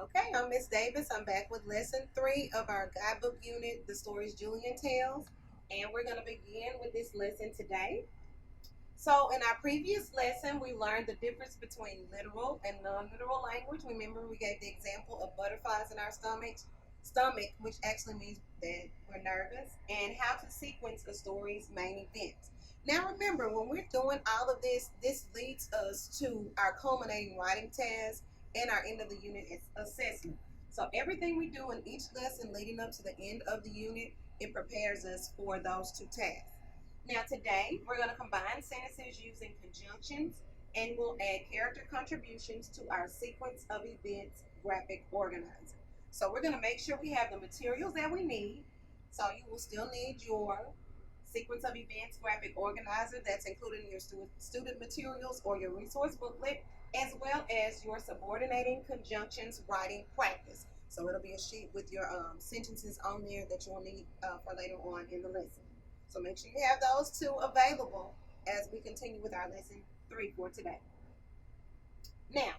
Okay, I'm Miss Davis. I'm back with lesson 3 of our guidebook unit, The Stories Julian Tells. And we're going to begin with this lesson today. So, in our previous lesson, we learned the difference between literal and non-literal language. Remember, we gave the example of butterflies in our stomach, which actually means that we're nervous, and how to sequence a story's main events. Now, remember, when we're doing all of this leads us to our culminating writing task and our end of the unit assessment. So, everything we do in each lesson leading up to the end of the unit, it prepares us for those two tasks. Now today we're going to combine sentences using conjunctions and we'll add character contributions to our sequence of events graphic organizer. So we're going to make sure we have the materials that we need. So you will still need your sequence of events graphic organizer that's included in your student materials or your resource booklet, as well as your subordinating conjunctions writing practice. So it'll be a sheet with your sentences on there that you'll need for later on in the lesson. So make sure you have those two available as we continue with our lesson 3 for today. Now,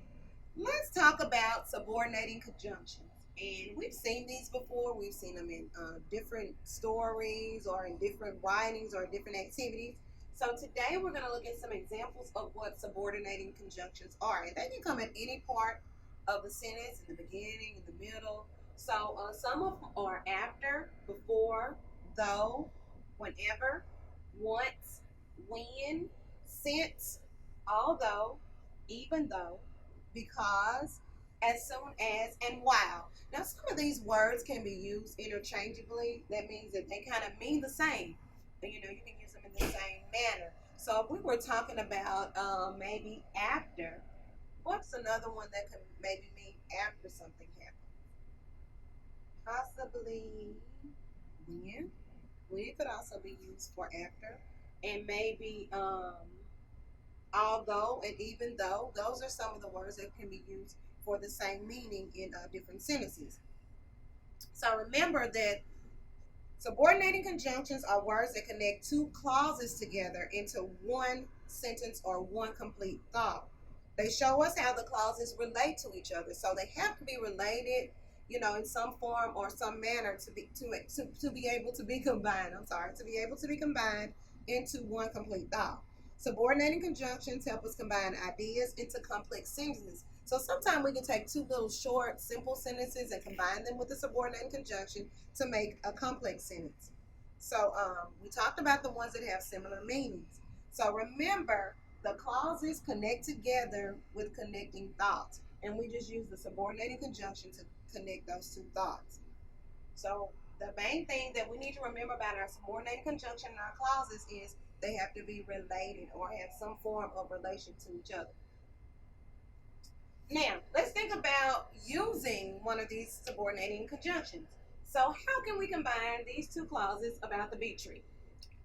let's talk about subordinating conjunctions. And we've seen these before. We've seen them in different stories or in different writings or different activities. So today we're going to look at some examples of what subordinating conjunctions are. And they can come at any part of the sentence, in the beginning, in the middle. So some of them are after, before, though, whenever, once, when, since, although, even though, because, as soon as, and while. Now, some of these words can be used interchangeably. That means that they kind of mean the same. But, you can use them in the same manner. So if we were talking about maybe after, what's another one that could maybe mean after something happened? Possibly when. When could also be used for after. And maybe although and even though. Those are some of the words that can be used for the same meaning in different sentences. So remember that subordinating conjunctions are words that connect two clauses together into one sentence or one complete thought. They show us how the clauses relate to each other. So they have to be related, in some form or some manner to be able to be combined. To be able to be combined into one complete thought. Subordinating conjunctions help us combine ideas into complex sentences. So sometimes we can take two little short, simple sentences and combine them with a subordinating conjunction to make a complex sentence. So we talked about the ones that have similar meanings. So remember, the clauses connect together with connecting thoughts. And we just use the subordinating conjunction to connect those two thoughts. So the main thing that we need to remember about our subordinating conjunction and our clauses is they have to be related or have some form of relation to each other. Now, let's think about using one of these subordinating conjunctions. So how can we combine these two clauses about the bee tree?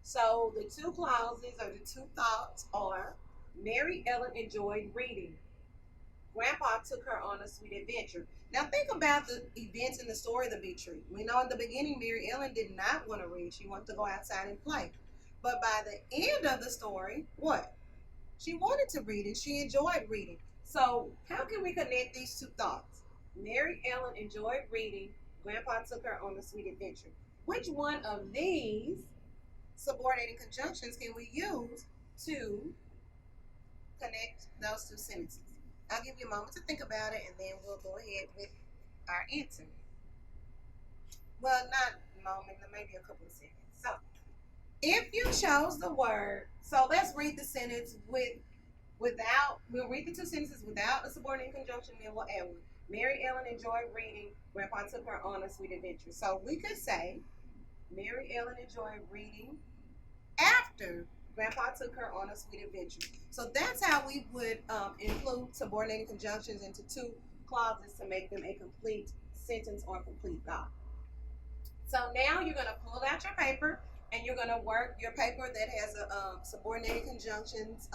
So the two clauses or the two thoughts are Mary Ellen enjoyed reading. Grandpa took her on a sweet adventure. Now think about the events in the story of the bee tree. We know in the beginning Mary Ellen did not want to read. She wanted to go outside and play. But by the end of the story, what? She wanted to read and she enjoyed reading. So how can we connect these two thoughts? Mary Ellen enjoyed reading. Grandpa took her on a sweet adventure. Which one of these subordinating conjunctions can we use to connect those two sentences? I'll give you a moment to think about it and then we'll go ahead with our answer. Well, not a moment, maybe a couple of seconds. So, if you chose the word, so let's read the sentence we'll read the two sentences without a subordinating conjunction, then we'll add one. Mary Ellen enjoyed reading. Grandpa took her on a sweet adventure. So we could say, Mary Ellen enjoyed reading after Grandpa took her on a sweet adventure. So that's how we would include subordinating conjunctions into two clauses to make them a complete sentence or complete thought. So now you're going to pull out your paper and you're going to work your paper that has a subordinating conjunctions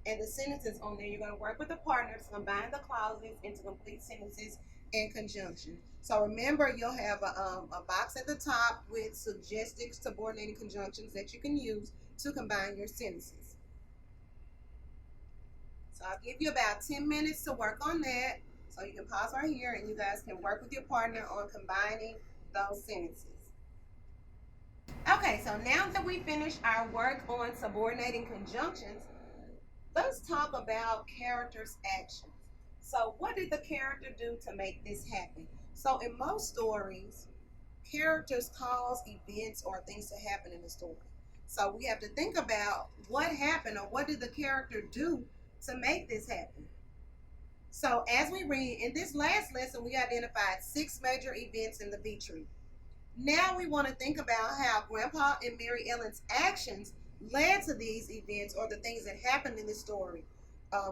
and the sentences on there. You're going to work with a partner to combine the clauses into complete sentences and conjunctions. So remember, you'll have a box at the top with suggested subordinating conjunctions that you can use to combine your sentences. So I'll give you about 10 minutes to work on that. So you can pause right here and you guys can work with your partner on combining those sentences. Okay, so now that we finished our work on subordinating conjunctions, let's talk about characters' actions. So what did the character do to make this happen? So in most stories, characters cause events or things to happen in the story. So we have to think about what happened or what did the character do to make this happen. So as we read, in this last lesson, we identified 6 major events in the B tree. Now we want to think about how Grandpa and Mary Ellen's actions led to these events or the things that happened in the story.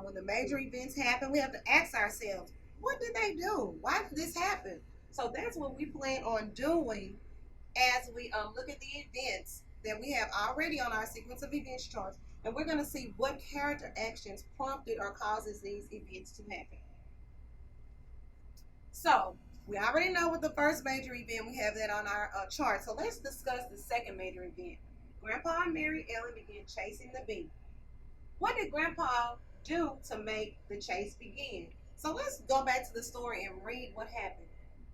When the major events happen, we have to ask ourselves, what did they do? Why did this happen? So that's what we plan on doing as we look at the events that we have already on our sequence of events charts. And we're going to see what character actions prompted or causes these events to happen. So we already know what the first major event, we have that on our chart. So let's discuss the second major event. Grandpa and Mary Ellen began chasing the bee. What did Grandpa do to make the chase begin? So let's go back to the story and read what happened.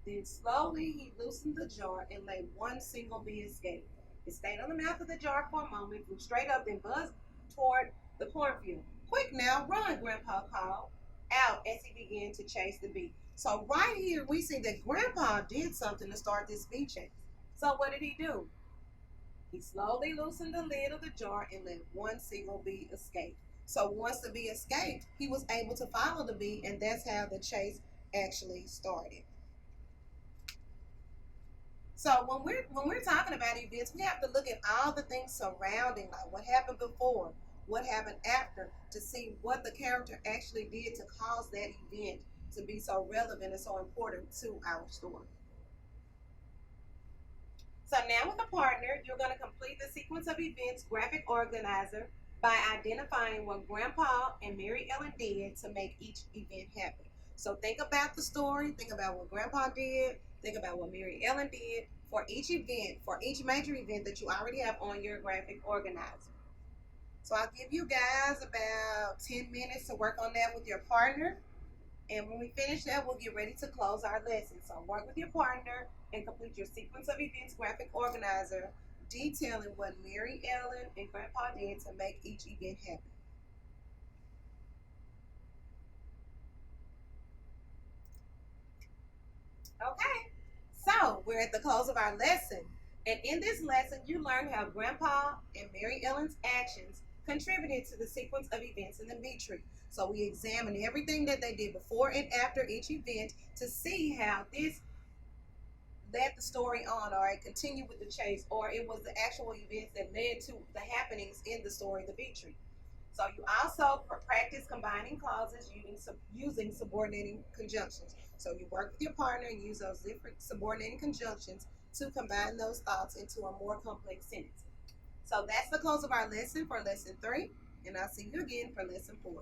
Then slowly he loosened the jar and let one single bee escape. It stayed on the mouth of the jar for a moment, flew straight up, then buzzed toward the cornfield. Quick now, run, Grandpa called out as he began to chase the bee. So right here we see that Grandpa did something to start this bee chase. So what did he do? He slowly loosened the lid of the jar and let one single bee escape. So once the bee escaped, he was able to follow the bee, and that's how the chase actually started. So when we're talking about events, we have to look at all the things surrounding, like what happened before, what happened after, to see what the character actually did to cause that event to be so relevant and so important to our story. So now with a partner, you're going to complete the sequence of events graphic organizer by identifying what Grandpa and Mary Ellen did to make each event happen. So think about the story, think about what Grandpa did, think about what Mary Ellen did for each event, for each major event that you already have on your graphic organizer. So I'll give you guys about 10 minutes to work on that with your partner. And when we finish that, we'll get ready to close our lesson. So work with your partner and complete your sequence of events graphic organizer detailing what Mary Ellen and Grandpa did to make each event happen. Okay, so we're at the close of our lesson. And in this lesson, you learned how Grandpa and Mary Ellen's actions contributed to the sequence of events in the B tree. So we examined everything that they did before and after each event to see how this led the story on, or it continued with the chase, or it was the actual events that led to the happenings in the story, the B tree. So you also practice combining clauses using subordinating conjunctions. So you work with your partner and use those different subordinating conjunctions to combine those thoughts into a more complex sentence. So that's the close of our lesson for lesson 3, and I'll see you again for lesson 4.